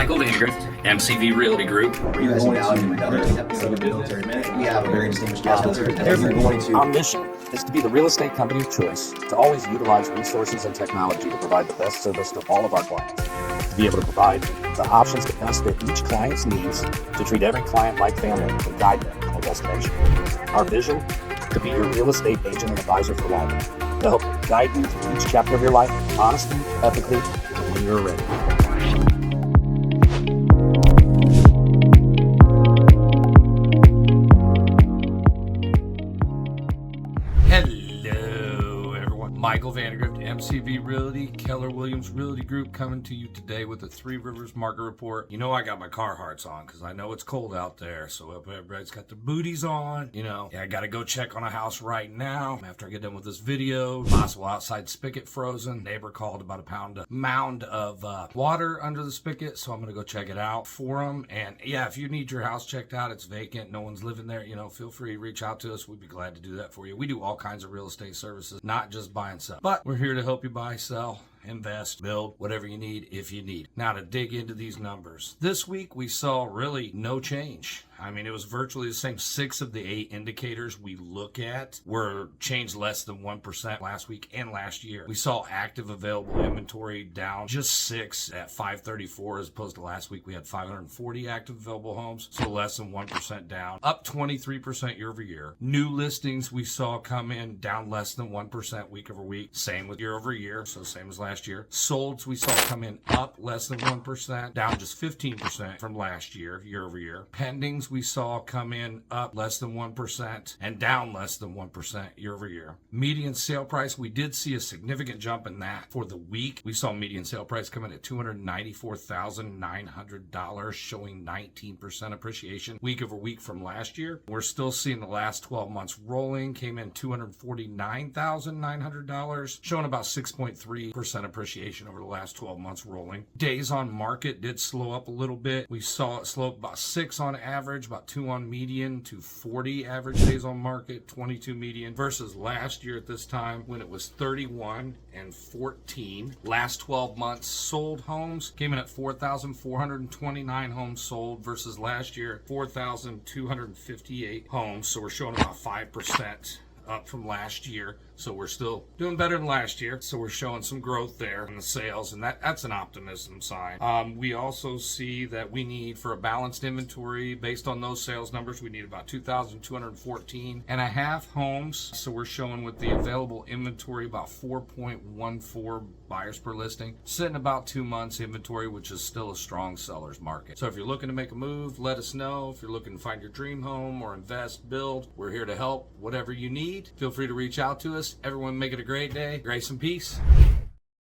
Michael Vandergrift, MCV Realty Group. You guys now in another episode of Military Minute. We have a very distinguished guest with us today. We're going to... Our mission is to be the real estate company of choice, to always utilize resources and technology to provide the best service to all of our clients, to be able to provide the options to best fit each client's needs, to treat every client like family and guide them to a destination. Our vision, to be your real estate agent and advisor for life, to help guide you through each chapter of your life, honestly, ethically, and when you're ready. Hello, everyone. Michael Vandergrift, MCV Realty, Keller Williams Realty Group, coming to you today with the 3Rivers market report. You know I got my Carhartts on because I know it's cold out there, so everybody's got their booties on. I got to go check on a house right now after I get done with this video. Possible outside spigot frozen. Neighbor called about a mound of water under the spigot, so I'm going to go check it out for them. And yeah, if you need your house checked out, it's vacant, no one's living there, feel free to reach out to us. We'd be glad to do that for you. We do all kinds of real estate services, not just buy and sell, but we're here to help you buy, sell, invest, build, whatever you need if you need. Now to dig into these numbers. This week we saw really no change. It was virtually the same. 6 of the 8 indicators we look at were changed less than 1% last week and last year. We saw active available inventory down just 6 at 534 as opposed to last week we had 540 active available homes, so less than 1% down. Up 23% year over year. New listings we saw come in down less than 1% week over week. Same with year over year, so same as last year. Solds we saw come in up less than 1%, down just 15% from last year, year over year. Pendings we saw come in up less than 1% and down less than 1% year over year. Median sale price, we did see a significant jump in that. For the week, we saw median sale price come in at $294,900, showing 19% appreciation week over week from last year. We're still seeing the last 12 months rolling, came in $249,900, showing about 6.3% appreciation over the last 12 months rolling. Days on market did slow up a little bit. We saw it slow up about 6 on average, about 2 on median, to 40 average days on market, 22 median, versus last year at this time when it was 31 and 14. Last 12 months sold homes came in at 4,429 homes sold versus last year 4,258 homes. So we're showing about 5% up from last year. So we're still doing better than last year. So we're showing some growth there in the sales, and that's an optimism sign. We also see that we need, for a balanced inventory, based on those sales numbers, we need about 2,214 and a half homes. So we're showing with the available inventory about 4.14 buyers per listing, sitting about 2 months inventory, which is still a strong seller's market. So if you're looking to make a move, let us know. If you're looking to find your dream home or invest, build, we're here to help. Whatever you need, feel free to reach out to us. Everyone make it a great day. Grace and peace.